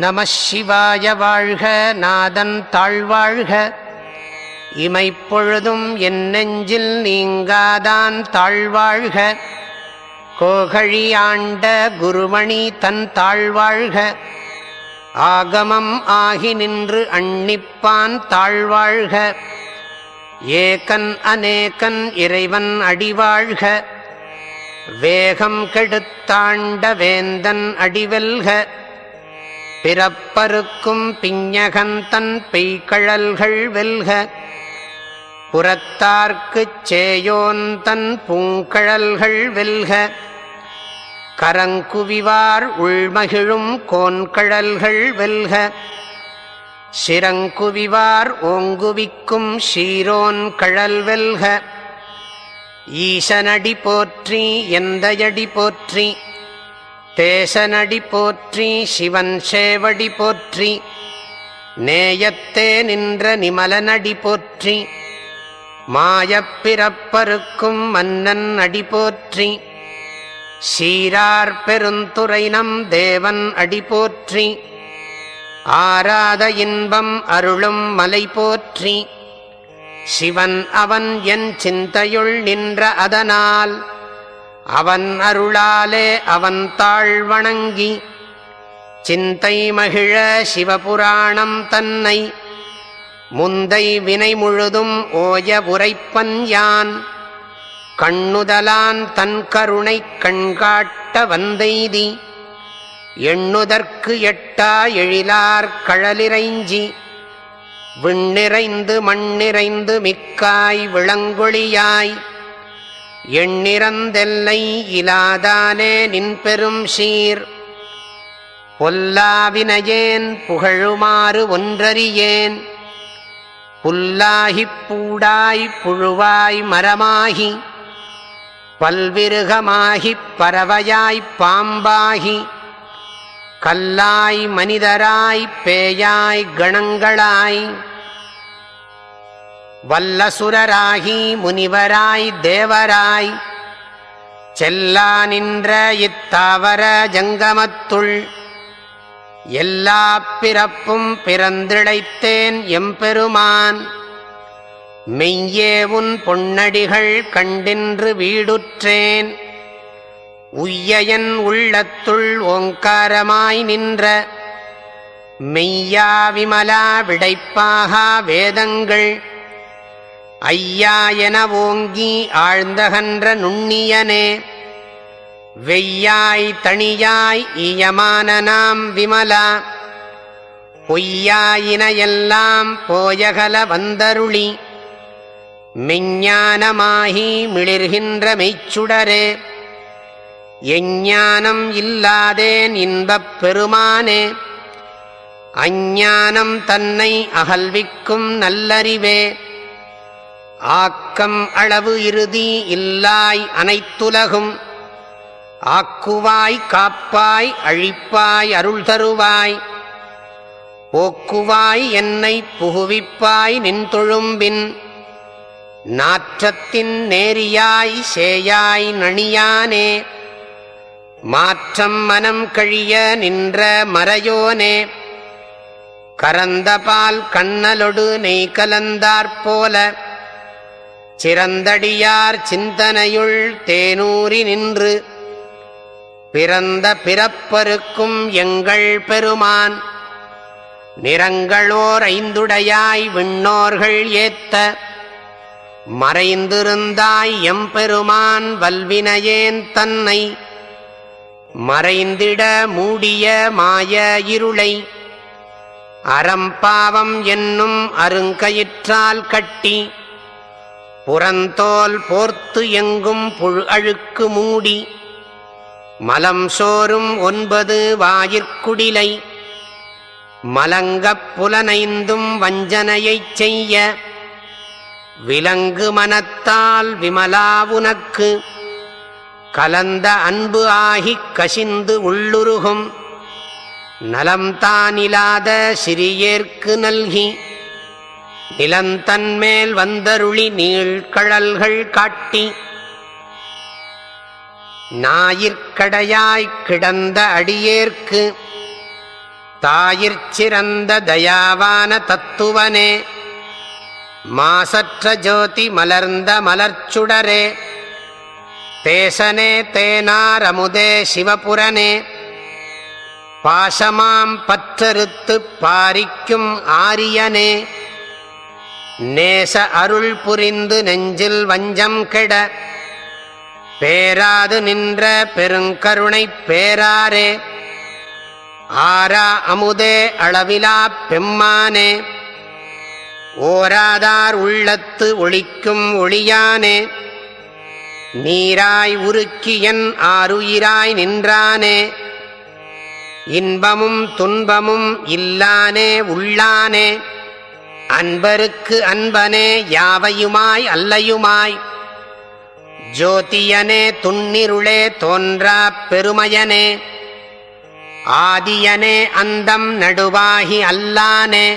நமः சிவாய வாழ்க. நாதன் தாழ்வாழ்க. இமைப்பொழுதும் என் நெஞ்சில் நீங்காதான் தாழ்வாழ்க. கோகழி ஆண்ட குருமணி தன் தாழ்வாழ்க. ஆகமம் ஆகி நின்று அன்னிப்பான் தாழ்வாழ்க. ஏகன் அநேகன் இறைவன் அடிவாழ்க. வேகம் கெடுத்தாண்ட வேந்தன் அடிவெல்க. பிறப்பருக்கும் பிஞகந்தன் பெய்கழல்கள் வெல்க. புறத்தார்க்குச் சேயோன் தன் பூங்கழல்கள் வெல்க. கரங்குவிவார் உள்மகிழும் கோன்கழல்கள் வெல்க. சிரங்குவிவார் ஓங்குவிக்கும் சீரோன் கழல் வெல்க. ஈசனடி போற்றி எந்தையடி போற்றி. தேசனடி போற்றி சிவன் சேவடி போற்றி. நேயத்தே நின்ற நிமலனடி போற்றி. மாயப்பிறப்பருக்கும் மன்னன் அடி போற்றி. சீரார் பெருந்துறை நம் தேவன் அடி போற்றி. ஆராத இன்பம் அருளும் மலை போற்றி. சிவன் அவன் என் சிந்தையுள் நின்ற அதனால் அவன் அருளாலே அவன் தாழ் வணங்கி சிந்தை மகிழ சிவபுராணம் தன்னை முந்தை வினை முழுதும் ஓய உரைப்பன் யான். கண்ணுதலான் தன் கருணை கண்காட்ட வந்தெய்தி எண்ணுதற்கு எட்டா எழிலார் கழலிறைஞ்சி விண்ணிறைந்து மண்ணிறைந்து மிக்காய் விளங்கொழியாய் எண்ணிறந்தெல்லை இலாதானே நின் பெரும் சீர். பொல்லாவினையேன் புகழுமாறு ஒன்றறியேன். புல்லாகிப் பூடாய் புழுவாய் மரமாகி பல்விருகமாகிப் பறவையாய்ப் பாம்பாகி கல்லாய் மனிதராய் பேயாய் கணங்களாய் வல்லசுரராகி முனிவராய் தேவராய் செல்லா நின்ற இத்தாவர ஜங்கமத்துள் எல்லா பிறப்பும் பிறந்திழைத்தேன் எம்பெருமான். மெய்யே உன் பொன்னடிகள் கண்டின்று வீடுற்றேன். உய்யன் உள்ளத்துள் ஓங்காரமாய் நின்ற மெய்யா விமலா விடைப்பாகா வேதங்கள் ஐயா என ஓங்கி ஆழ்ந்தகன்ற நுண்ணியனே. வெய்யாய் தனியாய் ஈயமான நாம் விமலா பொய்யாயினையெல்லாம் போயகல வந்தருளி மெஞ்ஞானமாகி மிளிர்கின்ற மெய்ச்சுடரே. எஞ்ஞானம் இல்லாதேன் இன்பப் பெருமானே. அஞ்ஞானம் தன்னை அகல்விக்கும் நல்லறிவே. ஆக்கம் அளவு இறுதி இல்லாய் அனைத்துலகும் ஆக்குவாய் காப்பாய் அழிப்பாய் அருள் தருவாய். போக்குவாய் என்னை புகுவிப்பாய் நின் தொழும்பின். நாற்றத்தின் நேரியாய் சேயாய் நணியானே. மாற்றம் மனம் கழிய நின்ற மறையோனே. கரந்தபால் கண்ணலொடு நெய் கலந்தாற்போல சிறந்தடியார் சிந்தனையுள் தேனூறி நின்று பிறந்த பிறப்பருக்கும் எங்கள் பெருமான். நிறங்களோர் ஐந்துடையாய் விண்ணோர்கள் ஏத்த மறைந்திருந்தாய் எம்பெருமான் வல்வினையேன் தன்னை மறைந்திட மூடிய மாய இருளை அறம்பாவம் என்னும் அருங்கயிற்றால் கட்டி புறந்தோல் போர்த்து எங்கும் புழு அழுக்கு மூடி மலம் சோறும் 9 வாயிற்குடிலை மலங்கப் புலனைந்தும் வஞ்சனையைச் செய்ய விலங்கு மனத்தால் விமலாவுனக்கு கலந்த அன்பு ஆகிக் கசிந்து உள்ளுருகும் நலம்தானிலாத சிறியேற்கு நல்கி நிலந்தன்மேல் வந்தருளி நீழ்கழல்கள் காட்டி ஞாயிற்கடையாய்க் கிடந்த அடியேற்கு தாயிற்சிறந்த தயாவான தத்துவனே, மாசற்ற ஜோதி மலர்ந்த மலர்ச்சுடரே, தேசனே தேனாரமுதே சிவபுரனே, பாசமாம் பற்றறுத்துப் பாரிக்கும் ஆரியனே, நேச அருள் புரிந்து நெஞ்சில் வஞ்சம் கெட பேராது நின்ற பெருங்கருணைப் பேராரே, ஆரா அமுதே அளவிலாப் பெம்மானே, ஓராதார் உள்ளத்து ஒளிக்கும் ஒளியானே, நீராய் உருக்கியன் ஆருயிராய் நின்றானே, இன்பமும் துன்பமும் இல்லானே உள்ளானே, அன்பருக்கு அன்பனே யாவையுமாய் அல்லையுமாய், ஜோதியனே துன்னிருளே தோன்றாப் பெருமையனே, ஆதியனே அந்தம் நடுவாகி அல்லானே,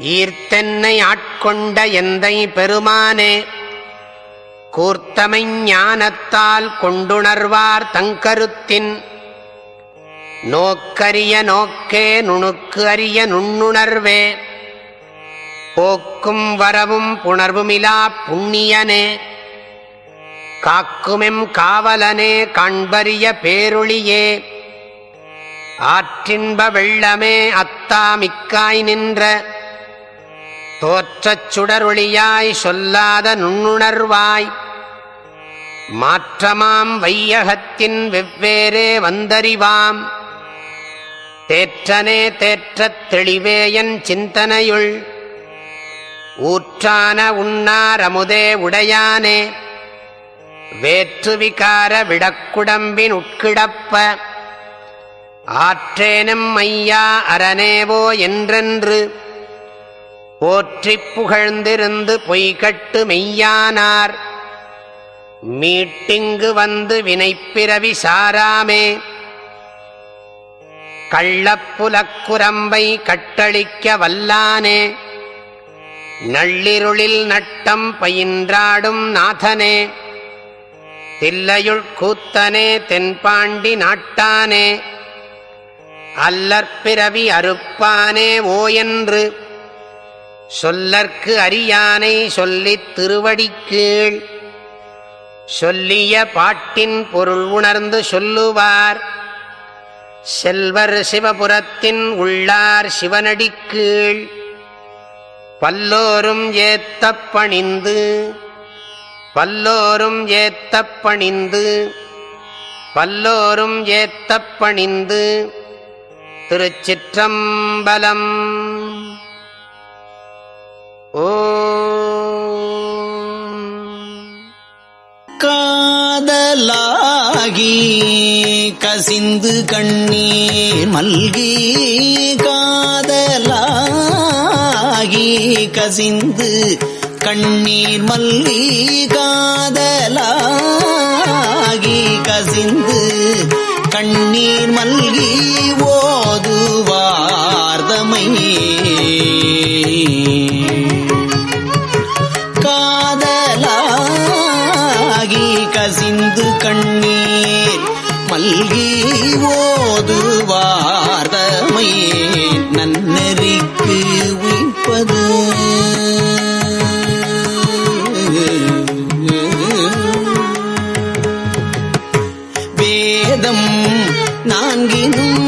ஈர்த்தென்னை ஆட்கொண்ட எந்தை பெருமானே, கூர்த்தமை ஞானத்தால் கொண்டுணர்வார் தங்கருத்தின், நோக்கரிய நோக்கே நுணுக்கு அறிய நுண்ணுணர்வே, போக்கும் வரவும் புணர்வுமிலா புண்ணியனே, காக்குமெம் காவலனே காண்பரிய பேரொளியே, ஆற்றின்ப வெள்ளமே அத்தாமிக்காய் நின்ற தோற்றச் சுடரொளியாய் சொல்லாத நுண்ணுணர்வாய், மாற்றமாம் வையகத்தின் வெவ்வேறே வந்தறிவாம், தேற்றனே தேற்றத் தெளிவேயன் சிந்தனையுள், ஊற்றான உண்ணாரமுதே உடையானே, வேற்று விகார விடக்குடம்பின் உட்கிடப்ப, ஆற்றேனும் ஐயா அரணேவோ என்றென்று போற்றிப் புகழ்ந்திருந்து பொய்கட்டு மெய்யானார், மீட்டிங்கு வந்து வினைப்பிறவி சாராமே, கள்ளப்புலக்குரம்பை கட்டளிக்க வல்லானே, நள்ளிருளில் நட்டம் பயின்றாடும் நாதனே, தில்லையுள் கூத்தனே தென்பாண்டி நாட்டானே, அல்லற்பிறவி அறுப்பானே ஓ என்று சொல்லற்கு அறியானை சொல்லித் திருவடிக்கீழ், சொல்லிய பாட்டின் பொருள் உணர்ந்து சொல்லுவார், செல்வர் சிவபுரத்தின் உள்ளார் சிவனடிக்கீழ், பல்லோரும் ஏத்தப் பணிந்து பல்லோரும் ஏத்தப் பணிந்து பல்லோரும் ஏத்தப் பணிந்து. திருச்சிற்றம்பலம். காதலாகி கசிந்து கண்ணீர் மல்கி, காதலாகி கசிந்து கண்ணீர் மல்கி, காதலாகி கசிந்து கண்ணீர் மல்கி ஓதுவார்தமை, காதலாகி கசிந்து கண்ணீர் மல்கி ஓதுவார்தமை, நன்னெறிக்கு உய்ப்பது வேதம் நான்கினும்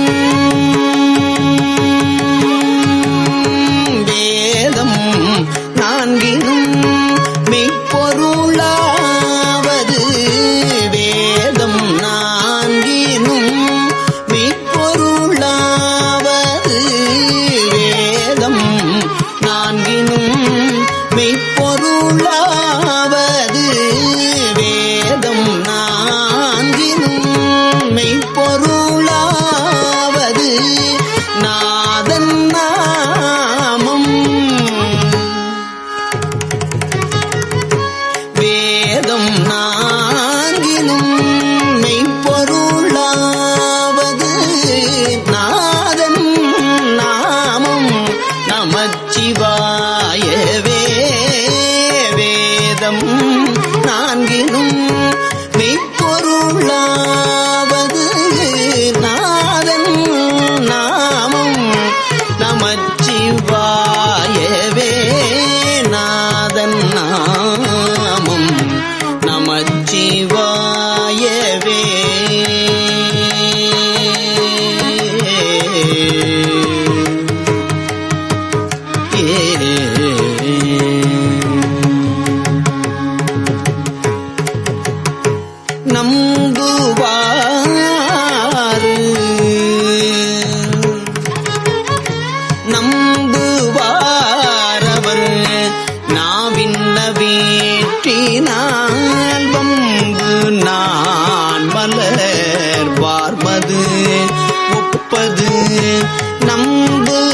நம்புவாரவர்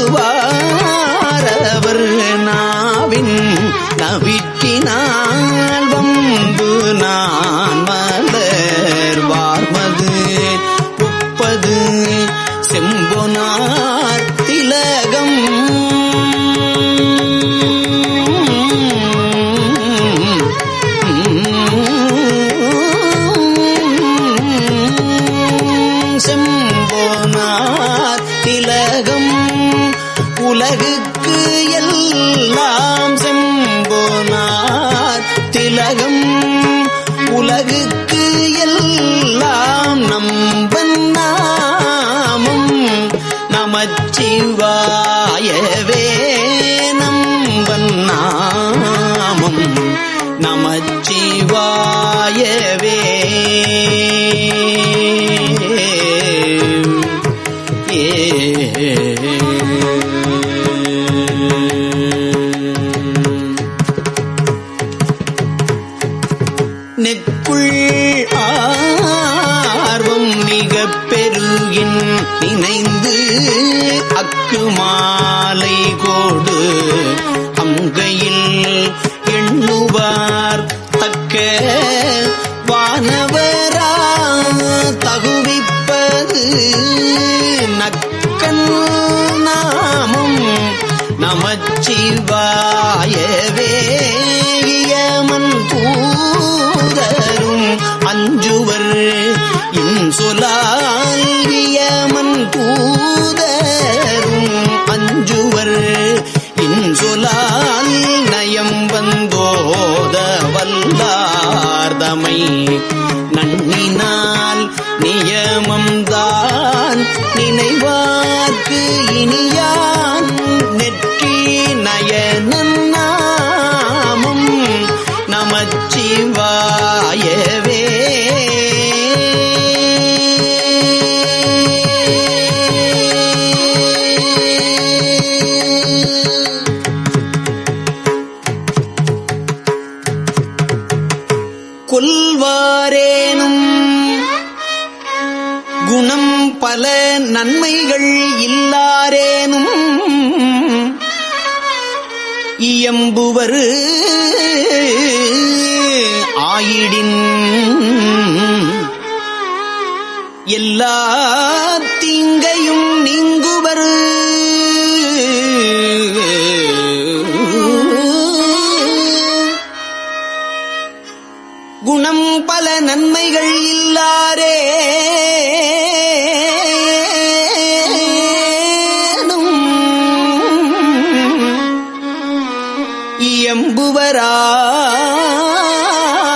நாவின் நவிற்றினால் வம்பு நான் மலர் வார்மது ஒப்பது செம்பொனார் திலகம் செம்பொனார் திலகம் உலகுக்கு எல்லாம் செம்பொனார் திலகம் உலகுக்கு எல்லாம் நம்பன் நாமம் நமச்சிவாயவே நம்பன் நாமம் நமச்சிவாயவே நெக்குள் ஆர்வம் மிகப் பெருகின் நினைந்து அக்கு மாலை கோடு அங்கையில் எண்ணுவார் தக்க வானவரா தகுவிப்பது நக்கன் நாமம் நமச்சிவாயவே யமன் தூதரும் அஞ்சுவர் இன்சொலால் யமன் தூதரும் அஞ்சுவர் இன்சொலால் நயம் வந்தோத வல்லார்தமை நன்னினால் நியமம்தான் நினைவார்க்கு இனியான் நெற்றி நயனன் நாமம் நமச்சிவாயவே கொல்வாரேனும் குணம் பல நன்மைகள் இல்லாரேனும் இயம்புவர் ஆயிடின் எல்லா தீங்கையும் நீங்குவர் குணம் பல நன்மைகள் இல்லாரே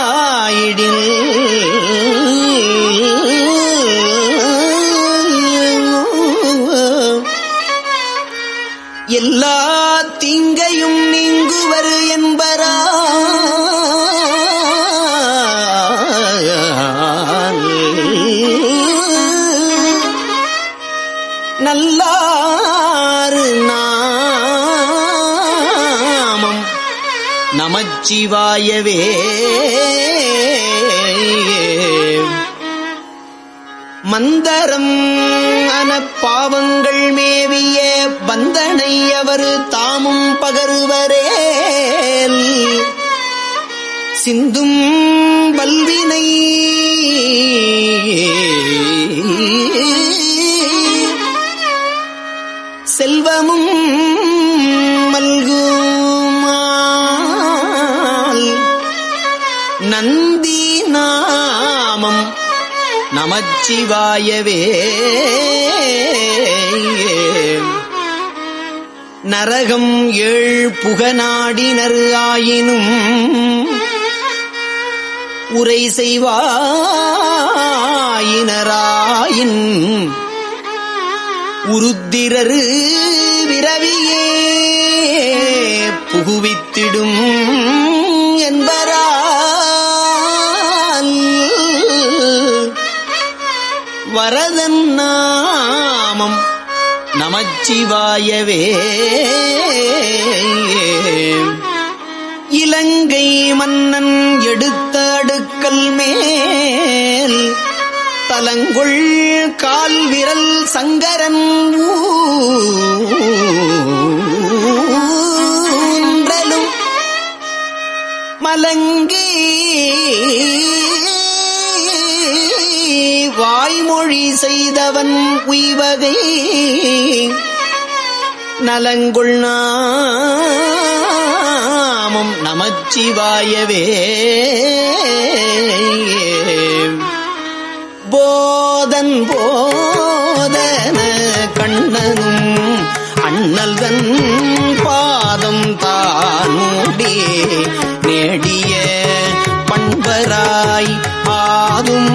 இயம்புவராயிடில் எல்லா தீங்கையும் நீங்குவர் என்பரா நல்லாறு நாமம் நமச்சிவாயவே மந்தரம் அன பாவங்கள் மேவிய பந்தனை அவர் தாமும் பகருவரேல் சிந்தும் வல்வினை செல்வமும் மல்குமால் நந்தி நாமம் நமச்சிவாயவே நரகம் ஏழ் புகநாடினர் ஆயினும் உரை செய்வாயினராயின் உருத்திரரு விரவியே புகுவித்திடும் என்பரால் வரதன் நாமம் நமச்சிவாயவே இலங்கை மன்னன் எடுத்த அடுக்கல் மேல் தலங்கொள் கால் விரல் சங்கரன் ஊர் மலங்கி வாய்மொழி செய்தவன் உய்வகை நலங்குள் நாமம் நமச்சிவாயவே. போதன் போதன கண்ணனும் அண்ணல்தன் பாதம் தானூடி நேடிய பண்பராய் ஆதும்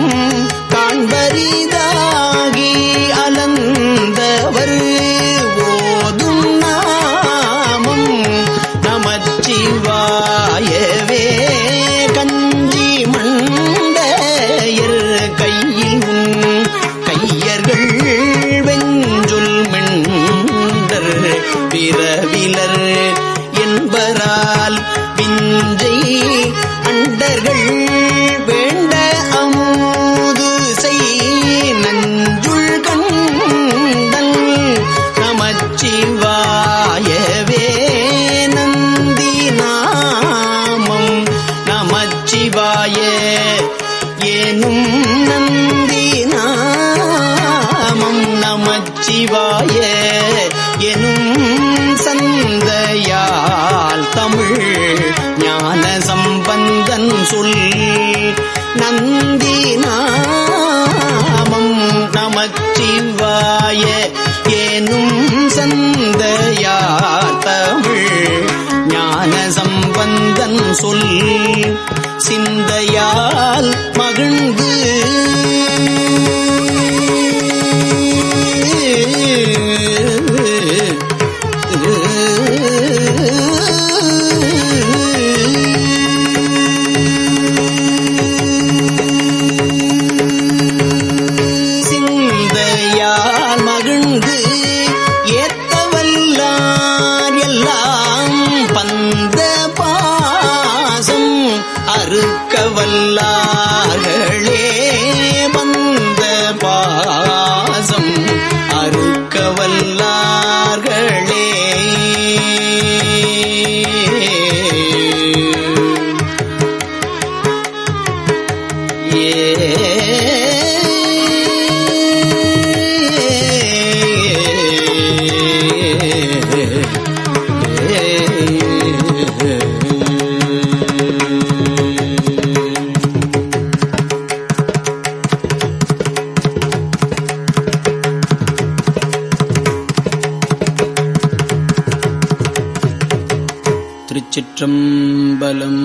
காண்பரிதாகி அலந்தவர் ஓதும் நாமம் நமச்சிவாயவே. கஞ்சி மண்டையர் கையில் கையர்கள் வெஞ்சொல் மெண்டர் பிறவிலர் என்பரால் விஞ்சை அண்டர்கள் வேண்ட அமுது செய் நஞ்சுள் கண்டல் நமச்சிவாயவே. நந்தி நாமம் நமச்சிவாய ஏனும் நந்தி நாமம் நமச்சிவாய எனும் சந்தையால் தமிழ் ஞான சம்பந்தன் சொல். நந்தி நாமம் நமச்சிவாய ஏனும் சந்தையால் தமிழ் ஞான சம்பந்தன் சொல். சிந்தையால் மகிழ்ந்து அறுக்கவல்லார்களே வந்த பாசம் அறுக்கவல்லார்களே. திருச்சிற்றம்பலம்.